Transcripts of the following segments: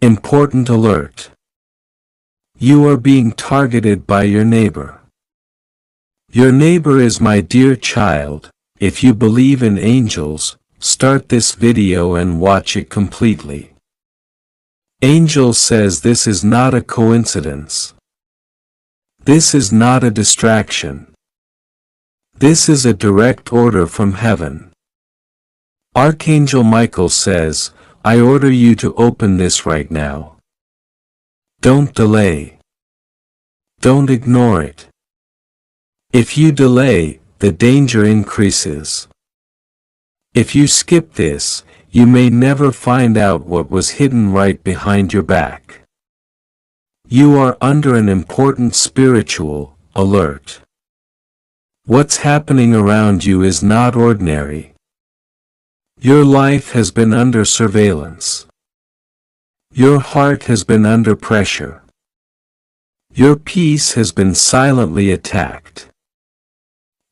Important alert. You are being targeted by your neighbor. Your neighbor is my dear child. If you believe in angels, start this video and watch it completely. Angel says this is not a coincidence. This is not a distraction. This is a direct order from heaven. Archangel Michael says, I order you to open this right now. Don't delay. Don't ignore it. If you delay, the danger increases. If you skip this, you may never find out what was hidden right behind your back. You are under an important spiritual alert. What's happening around you is not ordinary. Your life has been under surveillance. Your heart has been under pressure. Your peace has been silently attacked.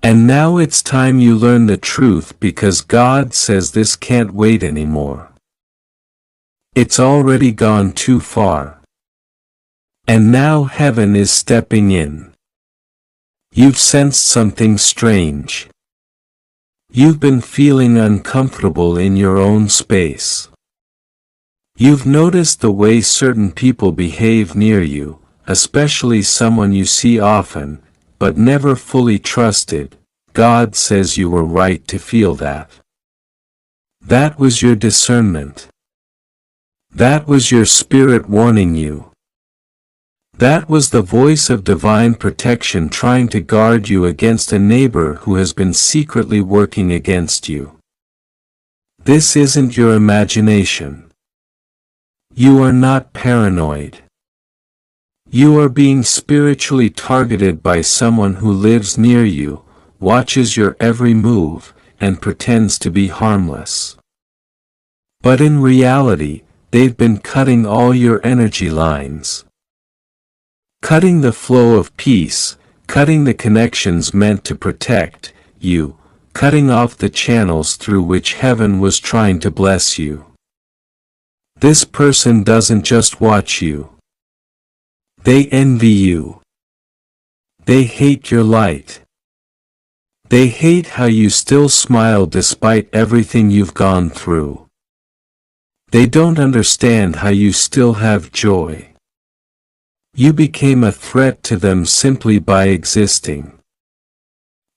And now it's time you learn the truth because God says this can't wait anymore. It's already gone too far. And now heaven is stepping in. You've sensed something strange. You've been feeling uncomfortable in your own space. You've noticed the way certain people behave near you, especially someone you see often, but never fully trusted. God says you were right to feel that. That was your discernment. That was your spirit warning you. That was the voice of divine protection trying to guard you against a neighbor who has been secretly working against you. This isn't your imagination. You are not paranoid. You are being spiritually targeted by someone who lives near you, watches your every move, and pretends to be harmless. But in reality, they've been cutting all your energy lines. Cutting the flow of peace, cutting the connections meant to protect you, cutting off the channels through which heaven was trying to bless you. This person doesn't just watch you. They envy you. They hate your light. They hate how you still smile despite everything you've gone through. They don't understand how you still have joy. You became a threat to them simply by existing.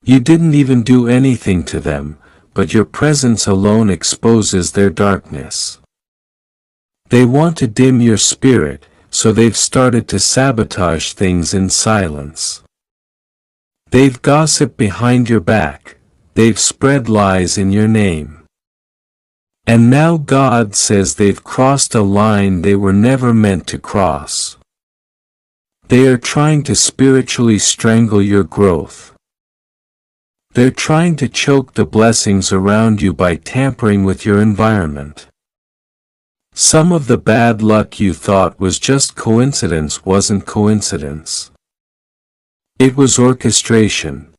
You didn't even do anything to them, but your presence alone exposes their darkness. They want to dim your spirit, so they've started to sabotage things in silence. They've gossiped behind your back, they've spread lies in your name. And now God says they've crossed a line they were never meant to cross. They are trying to spiritually strangle your growth. They're trying to choke the blessings around you by tampering with your environment. Some of the bad luck you thought was just coincidence wasn't coincidence. It was orchestration.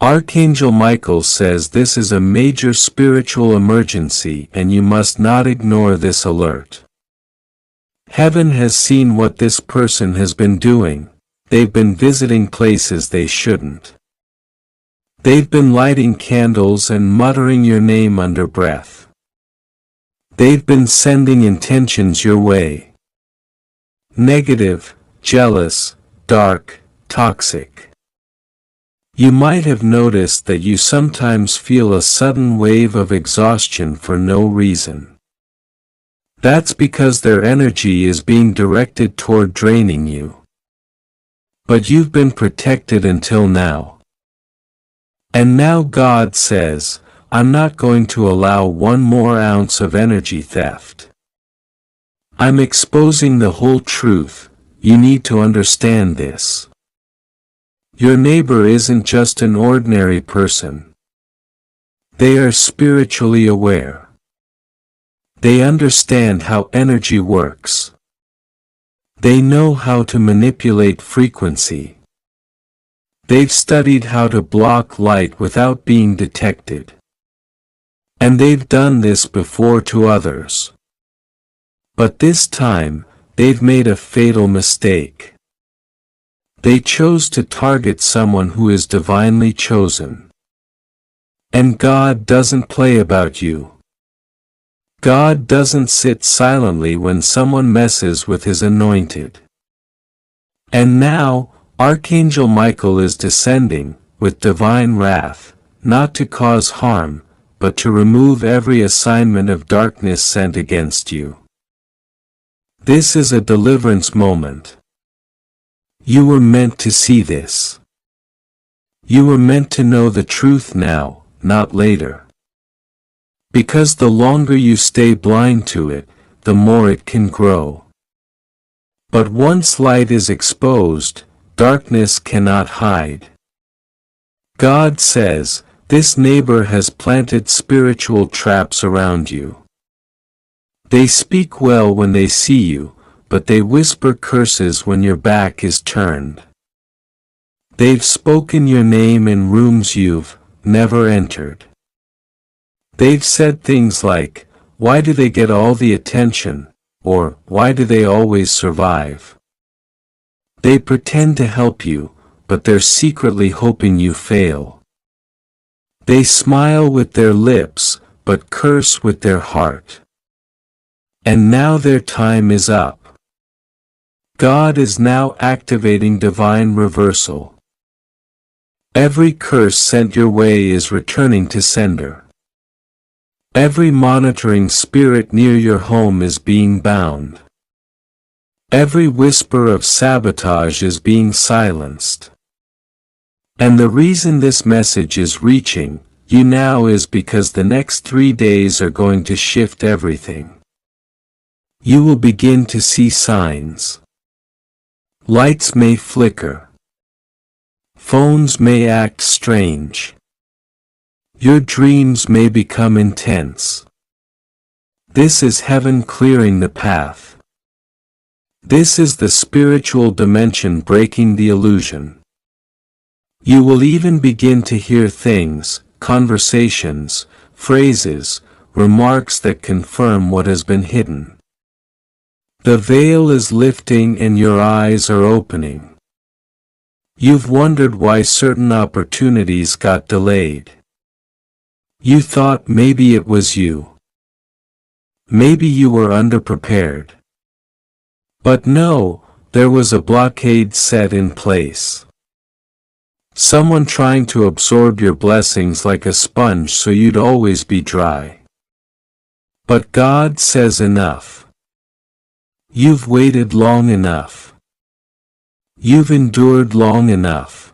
Archangel Michael says this is a major spiritual emergency and you must not ignore this alert. Heaven has seen what this person has been doing. They've been visiting places they shouldn't. They've been lighting candles and muttering your name under breath. They've been sending intentions your way. Negative, jealous, dark, toxic. You might have noticed that you sometimes feel a sudden wave of exhaustion for no reason. That's because their energy is being directed toward draining you. But you've been protected until now. And now God says, I'm not going to allow one more ounce of energy theft. I'm exposing the whole truth. You need to understand this. Your neighbor isn't just an ordinary person. They are spiritually aware. They understand how energy works. They know how to manipulate frequency. They've studied how to block light without being detected. And they've done this before to others. But this time, they've made a fatal mistake. They chose to target someone who is divinely chosen. And God doesn't play about you. God doesn't sit silently when someone messes with his anointed. And now, Archangel Michael is descending, with divine wrath, not to cause harm, but to remove every assignment of darkness sent against you. This is a deliverance moment. You were meant to see this. You were meant to know the truth now, not later. Because the longer you stay blind to it, the more it can grow. But once light is exposed, darkness cannot hide. God says, this neighbor has planted spiritual traps around you. They speak well when they see you, but they whisper curses when your back is turned. They've spoken your name in rooms you've never entered. They've said things like, why do they get all the attention, or why do they always survive? They pretend to help you, but they're secretly hoping you fail. They smile with their lips, but curse with their heart. And now their time is up. God is now activating divine reversal. Every curse sent your way is returning to sender. Every monitoring spirit near your home is being bound. Every whisper of sabotage is being silenced. And the reason this message is reaching you now is because the next 3 days are going to shift everything. You will begin to see signs. Lights may flicker. Phones may act strange. Your dreams may become intense. This is heaven clearing the path. This is the spiritual dimension breaking the illusion. You will even begin to hear things, conversations, phrases, remarks that confirm what has been hidden. The veil is lifting and your eyes are opening. You've wondered why certain opportunities got delayed. You thought maybe it was you. Maybe you were underprepared. But no, there was a blockade set in place. Someone trying to absorb your blessings like a sponge so you'd always be dry. But God says enough. You've waited long enough. You've endured long enough.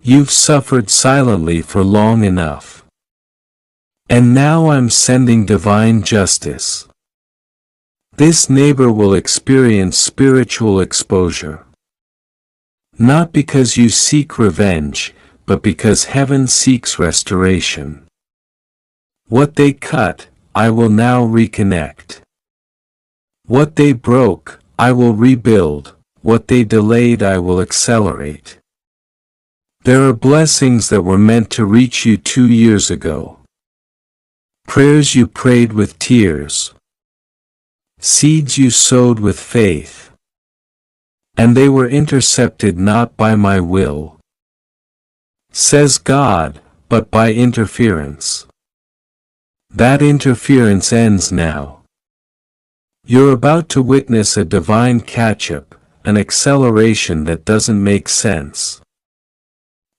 You've suffered silently for long enough. And now I'm sending divine justice. This neighbor will experience spiritual exposure. Not because you seek revenge, but because heaven seeks restoration. What they cut, I will now reconnect. What they broke, I will rebuild. What they delayed, I will accelerate. There are blessings that were meant to reach you 2 years ago. Prayers you prayed with tears. Seeds you sowed with faith. And they were intercepted not by my will, says God, but by interference. That interference ends now. You're about to witness a divine catch-up, an acceleration that doesn't make sense.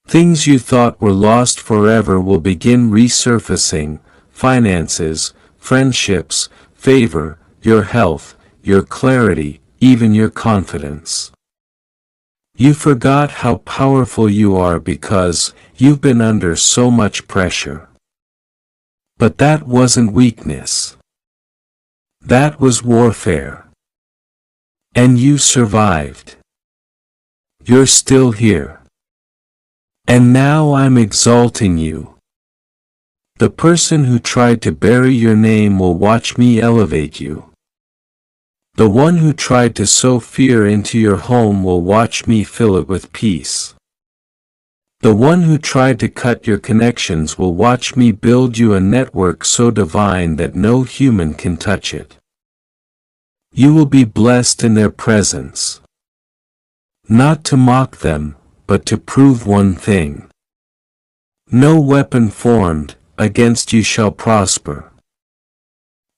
Things you thought were lost forever will begin resurfacing: finances, friendships, favor, your health, your clarity, even your confidence. You forgot how powerful you are because you've been under so much pressure. But that wasn't weakness. That was warfare. And you survived. You're still here. And now I'm exalting you. The person who tried to bury your name will watch me elevate you. The one who tried to sow fear into your home will watch me fill it with peace. The one who tried to cut your connections will watch me build you a network so divine that no human can touch it. You will be blessed in their presence. Not to mock them, but to prove one thing. No weapon formed against you shall prosper.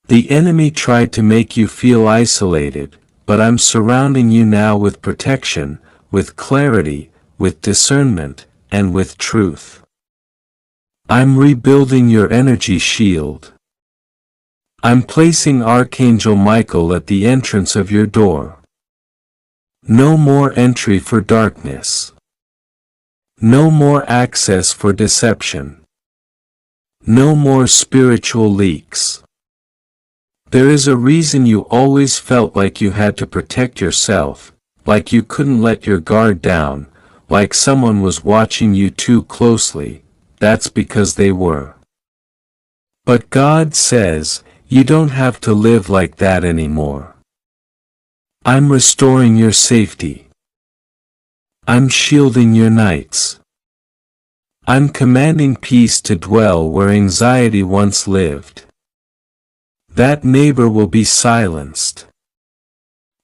The enemy tried to make you feel isolated, but I'm surrounding you now with protection, with clarity, with discernment, and with truth. I'm rebuilding your energy shield. I'm placing Archangel Michael at the entrance of your door. No more entry for darkness. No more access for deception. No more spiritual leaks. There is a reason you always felt like you had to protect yourself, like you couldn't let your guard down, like someone was watching you too closely. That's because they were. But God says, you don't have to live like that anymore. I'm restoring your safety. I'm shielding your nights. I'm commanding peace to dwell where anxiety once lived. That neighbor will be silenced.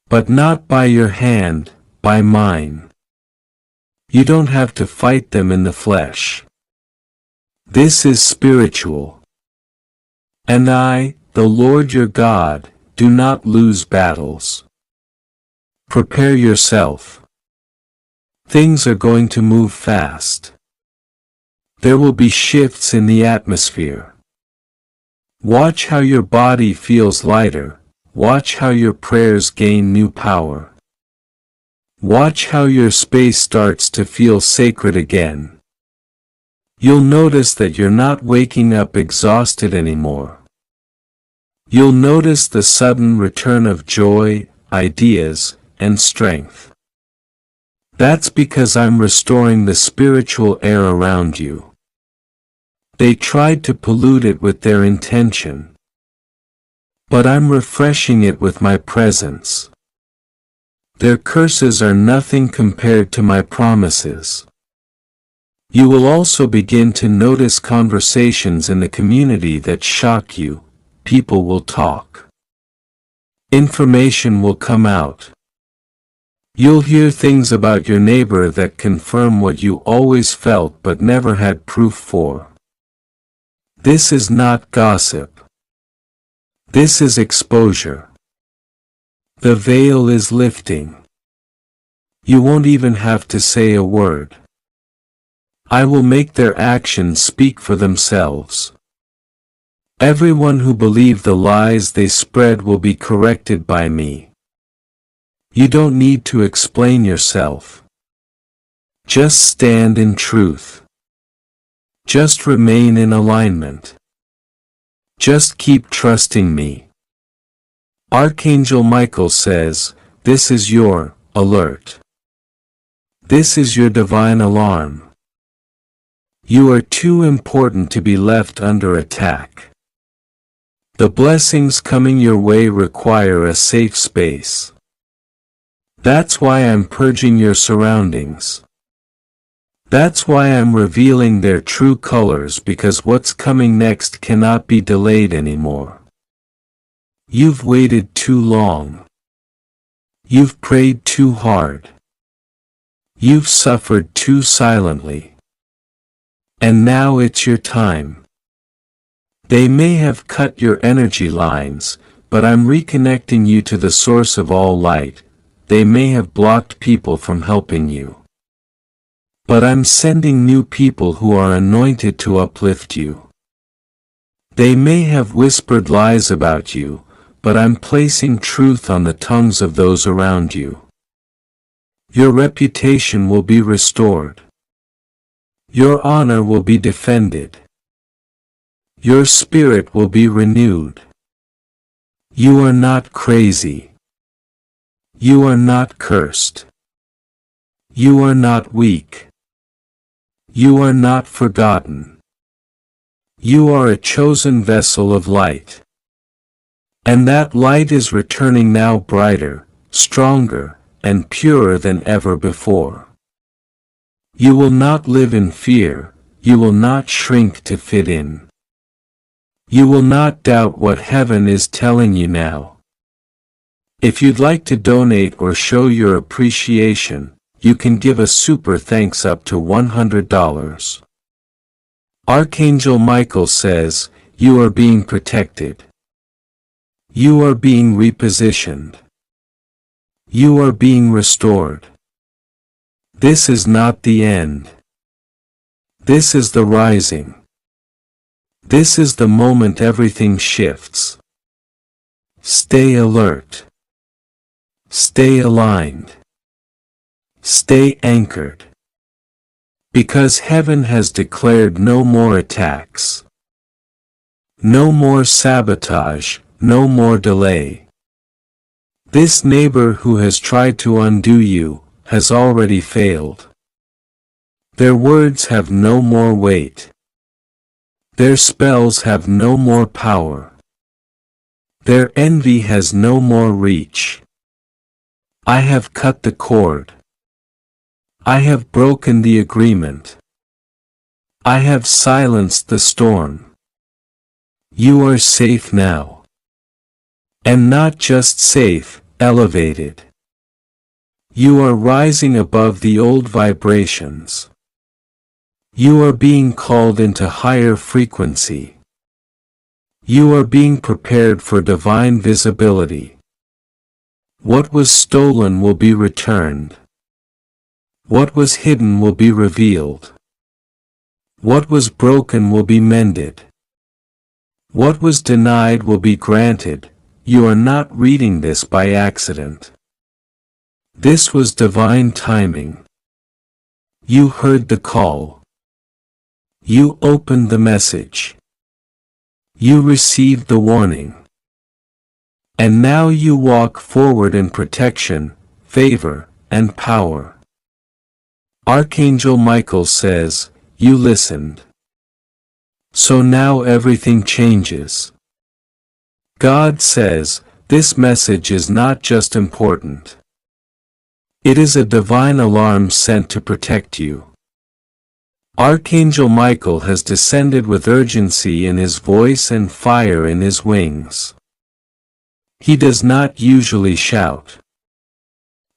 But not by your hand, by mine. You don't have to fight them in the flesh. This is spiritual. And I, the Lord your God, do not lose battles. Prepare yourself. Things are going to move fast. There will be shifts in the atmosphere. Watch how your body feels lighter. Watch how your prayers gain new power. Watch how your space starts to feel sacred again. You'll notice that you're not waking up exhausted anymore. You'll notice the sudden return of joy, ideas, and strength. That's because I'm restoring the spiritual air around you. They tried to pollute it with their intention. But I'm refreshing it with my presence. Their curses are nothing compared to my promises. You will also begin to notice conversations in the community that shock you. People will talk. Information will come out. You'll hear things about your neighbor that confirm what you always felt but never had proof for. This is not gossip. This is exposure. The veil is lifting. You won't even have to say a word. I will make their actions speak for themselves. Everyone who believed the lies they spread will be corrected by me. You don't need to explain yourself. Just stand in truth. Just remain in alignment. Just keep trusting me. Archangel Michael says, this is your alert. This is your divine alarm. You are too important to be left under attack. The blessings coming your way require a safe space. That's why I'm purging your surroundings. That's why I'm revealing their true colors, because what's coming next cannot be delayed anymore. You've waited too long. You've prayed too hard. You've suffered too silently. And now it's your time. They may have cut your energy lines, but I'm reconnecting you to the source of all light. They may have blocked people from helping you. But I'm sending new people who are anointed to uplift you. They may have whispered lies about you, but I'm placing truth on the tongues of those around you. Your reputation will be restored. Your honor will be defended. Your spirit will be renewed. You are not crazy. You are not cursed. You are not weak. You are not forgotten. You are a chosen vessel of light. And that light is returning now brighter, stronger, and purer than ever before. You will not live in fear. You will not shrink to fit in. You will not doubt what heaven is telling you now. If you'd like to donate or show your appreciation, you can give a super thanks up to $100. Archangel Michael says, you are being protected. You are being repositioned. You are being restored. This is not the end. This is the rising. This is the moment everything shifts. Stay alert. Stay aligned. Stay anchored. Because heaven has declared no more attacks. No more sabotage, no more delay. This neighbor who has tried to undo you has already failed. Their words have no more weight. Their spells have no more power. Their envy has no more reach. I have cut the cord. I have broken the agreement. I have silenced the storm. You are safe now. And not just safe, elevated. You are rising above the old vibrations. You are being called into higher frequency. You are being prepared for divine visibility. What was stolen will be returned. What was hidden will be revealed. What was broken will be mended. What was denied will be granted. You are not reading this by accident. This was divine timing. You heard the call. You opened the message. You received the warning. And now you walk forward in protection, favor, and power. Archangel Michael says, you listened. So now everything changes. God says, this message is not just important. It is a divine alarm sent to protect you. Archangel Michael has descended with urgency in his voice and fire in his wings. He does not usually shout.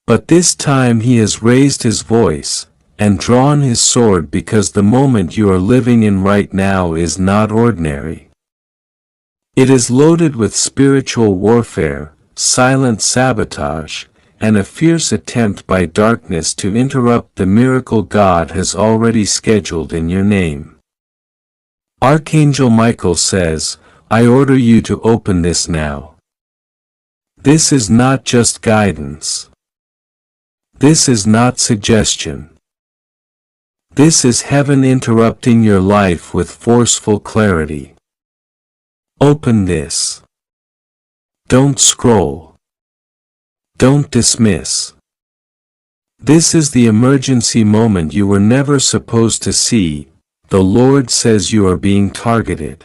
But this time he has raised his voice, and drawn his sword because the moment you are living in right now is not ordinary. It is loaded with spiritual warfare, silent sabotage, and a fierce attempt by darkness to interrupt the miracle God has already scheduled in your name. Archangel Michael says, I order you to open this now. This is not just guidance. This is not suggestion. This is heaven interrupting your life with forceful clarity. Open this. Don't scroll. Don't dismiss. This is the emergency moment you were never supposed to see. The Lord says you are being targeted.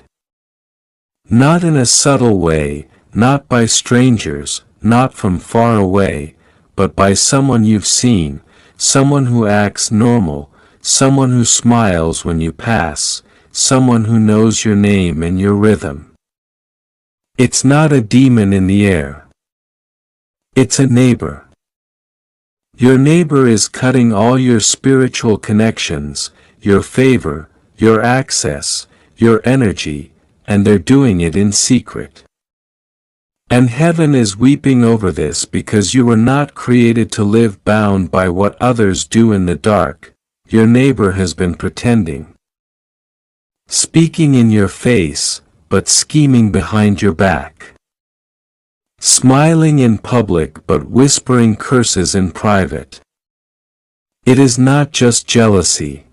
Not in a subtle way, not by strangers, not from far away, but by someone you've seen, someone who acts normal, someone who smiles when you pass, someone who knows your name and your rhythm. It's not a demon in the air. It's a neighbor. Your neighbor is cutting all your spiritual connections, your favor, your access, your energy, and they're doing it in secret. And heaven is weeping over this because you were not created to live bound by what others do in the dark. Your neighbor has been pretending. Speaking in your face, but scheming behind your back. Smiling in public but whispering curses in private. It is not just jealousy.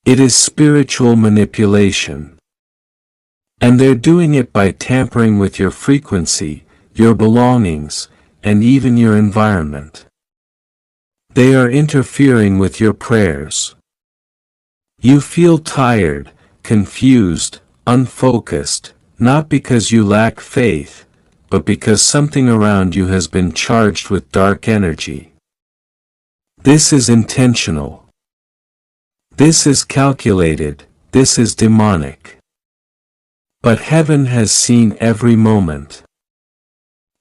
It is spiritual manipulation. And they're doing it by tampering with your frequency, your belongings, and even your environment. They are interfering with your prayers. You feel tired, confused, unfocused, not because you lack faith, but because something around you has been charged with dark energy. This is intentional. This is calculated, this is demonic. But heaven has seen every moment.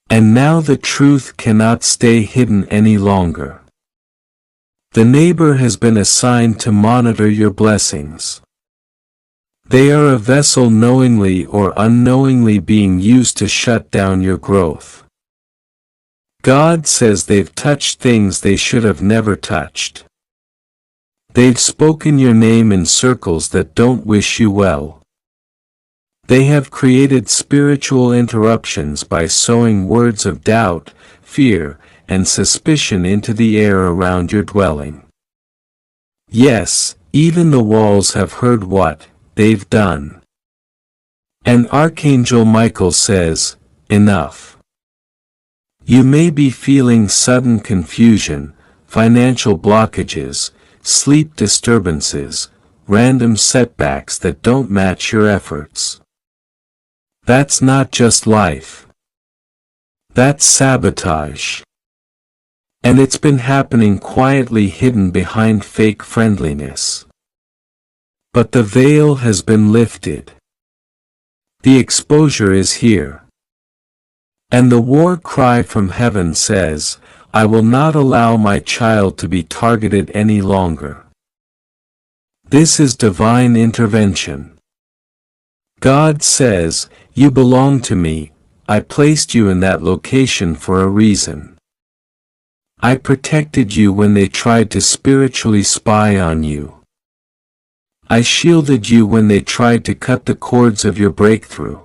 And now the truth cannot stay hidden any longer. The neighbor has been assigned to monitor your blessings. They are a vessel knowingly or unknowingly being used to shut down your growth. God says they've touched things they should have never touched. They've spoken your name in circles that don't wish you well. They have created spiritual interruptions by sowing words of doubt, fear, and suspicion into the air around your dwelling. Yes, even the walls have heard what they've done. And Archangel Michael says, enough. You may be feeling sudden confusion, financial blockages, sleep disturbances, random setbacks that don't match your efforts. That's not just life. That's sabotage. And it's been happening quietly hidden behind fake friendliness. But the veil has been lifted. The exposure is here. And the war cry from heaven says, I will not allow my child to be targeted any longer. This is divine intervention. God says, you belong to me, I placed you in that location for a reason. I protected you when they tried to spiritually spy on you. I shielded you when they tried to cut the cords of your breakthrough.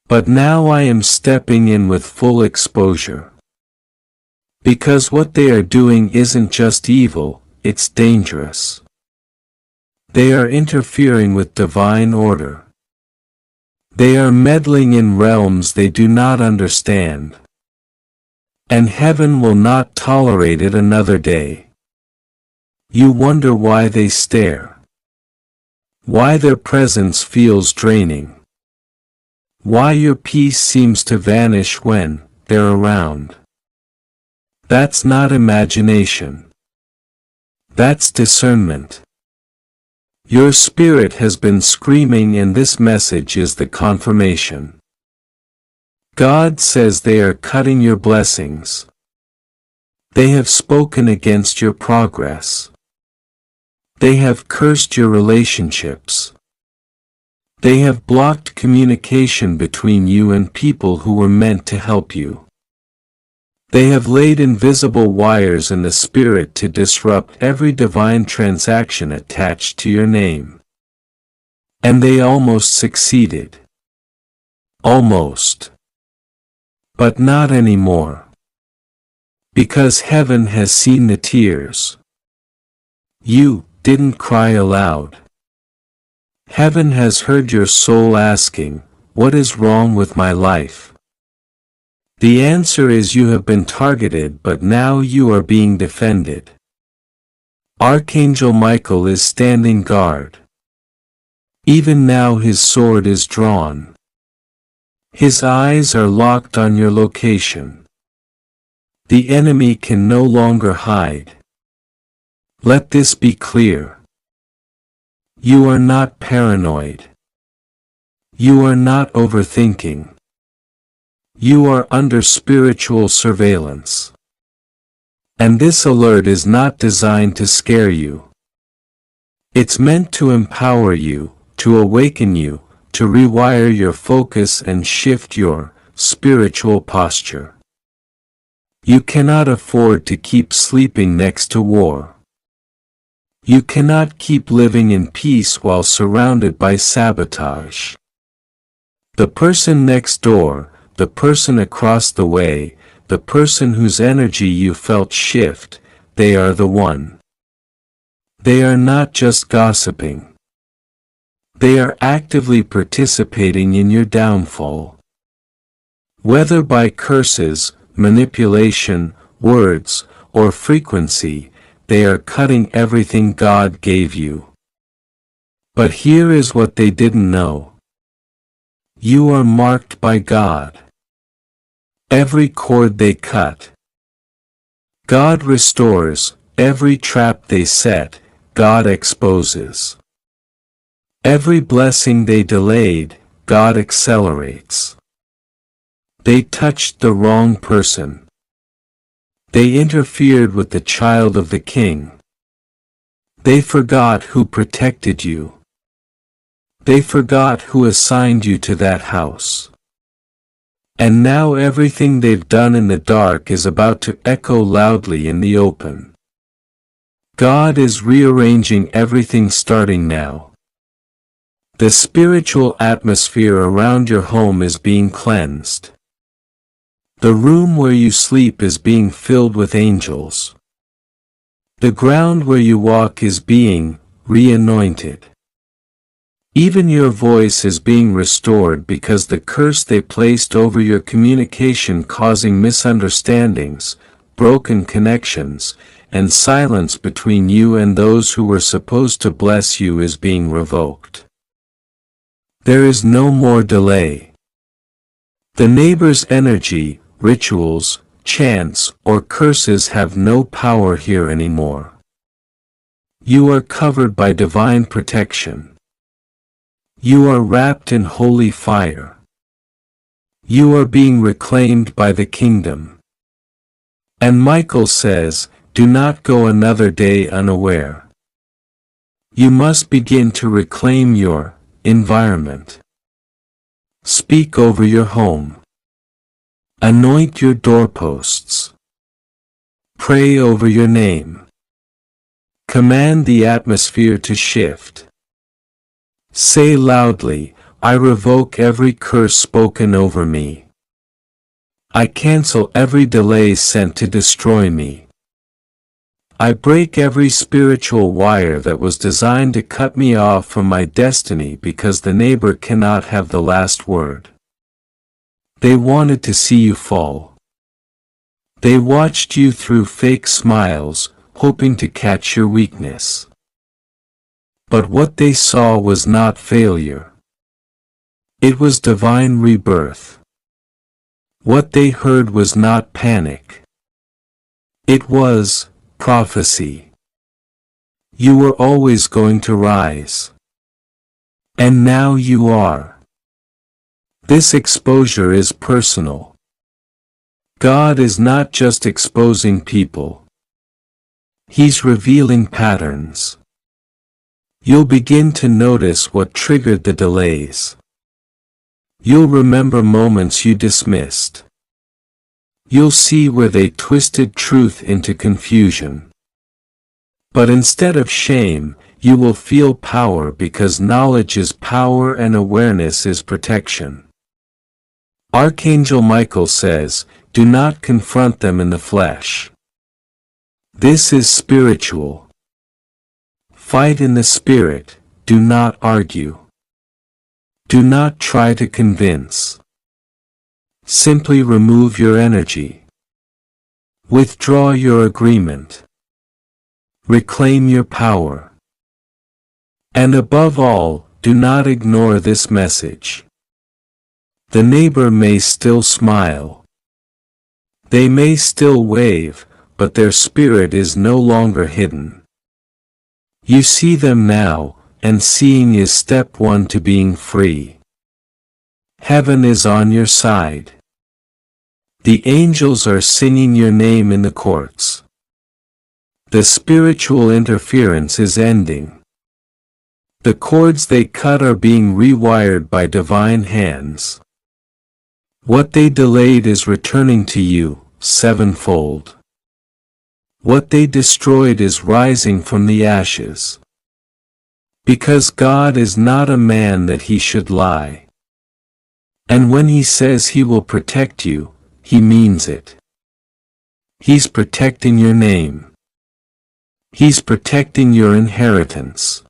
But now I am stepping in with full exposure. Because what they are doing isn't just evil, it's dangerous. They are interfering with divine order. They are meddling in realms they do not understand. And heaven will not tolerate it another day. You wonder why they stare. Why their presence feels draining. Why your peace seems to vanish when they're around. That's not imagination. That's discernment. Your spirit has been screaming, and this message is the confirmation. God says they are cutting your blessings. They have spoken against your progress. They have cursed your relationships. They have blocked communication between you and people who were meant to help you. They have laid invisible wires in the spirit to disrupt every divine transaction attached to your name. And they almost succeeded. Almost. But not anymore. Because heaven has seen the tears. You didn't cry aloud. Heaven has heard your soul asking, what is wrong with my life? The answer is you have been targeted, but now you are being defended. Archangel Michael is standing guard. Even now his sword is drawn. His eyes are locked on your location. The enemy can no longer hide. Let this be clear. You are not paranoid. You are not overthinking. You are under spiritual surveillance. And this alert is not designed to scare you. It's meant to empower you, to awaken you, to rewire your focus and shift your spiritual posture. You cannot afford to keep sleeping next to war. You cannot keep living in peace while surrounded by sabotage. The person next door, the person across the way, the person whose energy you felt shift, they are the one. They are not just gossiping. They are actively participating in your downfall. Whether by curses, manipulation, words, or frequency, they are cutting everything God gave you. But here is what they didn't know. You are marked by God. Every cord they cut, God restores. Every trap they set, God exposes. Every blessing they delayed, God accelerates. They touched the wrong person. They interfered with the child of the king. They forgot who protected you. They forgot who assigned you to that house. And now everything they've done in the dark is about to echo loudly in the open. God is rearranging everything starting now. The spiritual atmosphere around your home is being cleansed. The room where you sleep is being filled with angels. The ground where you walk is being re-anointed. Even your voice is being restored because the curse they placed over your communication causing misunderstandings, broken connections, and silence between you and those who were supposed to bless you is being revoked. There is no more delay. The neighbor's energy, rituals, chants, or curses have no power here anymore. You are covered by divine protection. You are wrapped in holy fire. You are being reclaimed by the kingdom. And Michael says, do not go another day unaware. You must begin to reclaim your environment. Speak over your home. Anoint your doorposts. Pray over your name. Command the atmosphere to shift. Say loudly, I revoke every curse spoken over me. I cancel every delay sent to destroy me. I break every spiritual wire that was designed to cut me off from my destiny because the neighbor cannot have the last word. They wanted to see you fall. They watched you through fake smiles, hoping to catch your weakness. But what they saw was not failure. It was divine rebirth. What they heard was not panic. It was prophecy. You were always going to rise. And now you are. This exposure is personal. God is not just exposing people. He's revealing patterns. You'll begin to notice what triggered the delays. You'll remember moments you dismissed. You'll see where they twisted truth into confusion. But instead of shame, you will feel power because knowledge is power and awareness is protection. Archangel Michael says, do not confront them in the flesh. This is spiritual. Fight in the spirit, do not argue. Do not try to convince. Simply remove your energy. Withdraw your agreement. Reclaim your power. And above all, do not ignore this message. The neighbor may still smile. They may still wave, but their spirit is no longer hidden. You see them now, and seeing is step one to being free. Heaven is on your side. The angels are singing your name in the courts. The spiritual interference is ending. The cords they cut are being rewired by divine hands. What they delayed is returning to you, sevenfold. What they destroyed is rising from the ashes. Because God is not a man that he should lie. And when he says he will protect you, he means it. He's protecting your name. He's protecting your inheritance.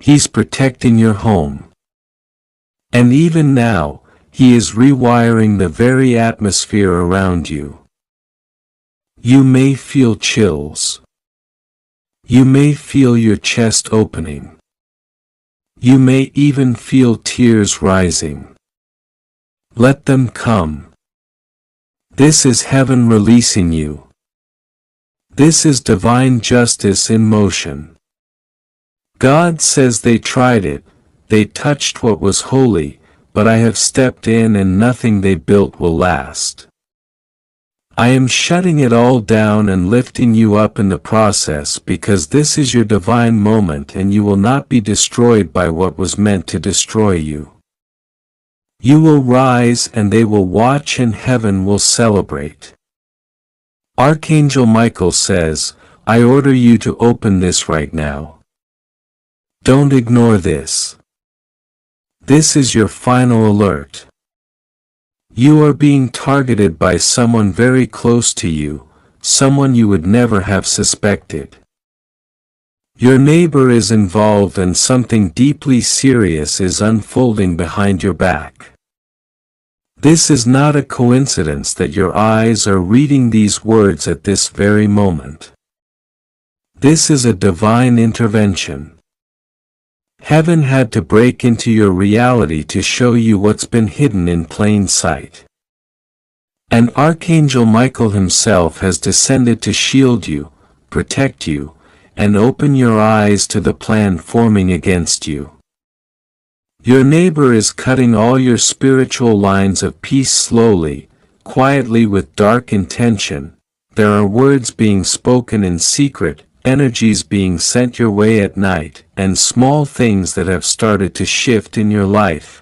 He's protecting your home. And even now, he is rewiring the very atmosphere around you. You may feel chills. You may feel your chest opening. You may even feel tears rising. Let them come. This is heaven releasing you. This is divine justice in motion. God says they tried it, they touched what was holy, but I have stepped in and nothing they built will last. I am shutting it all down and lifting you up in the process because this is your divine moment and you will not be destroyed by what was meant to destroy you. You will rise and they will watch and heaven will celebrate. Archangel Michael says, I order you to open this right now. Don't ignore this. This is your final alert. You are being targeted by someone very close to you, someone you would never have suspected. Your neighbor is involved and something deeply serious is unfolding behind your back. This is not a coincidence that your eyes are reading these words at this very moment. This is a divine intervention. Heaven had to break into your reality to show you what's been hidden in plain sight. And Archangel Michael himself has descended to shield you, protect you, and open your eyes to the plan forming against you. Your neighbor is cutting all your spiritual lines of peace slowly, quietly with dark intention. There are words being spoken in secret, energies being sent your way at night, and small things that have started to shift in your life.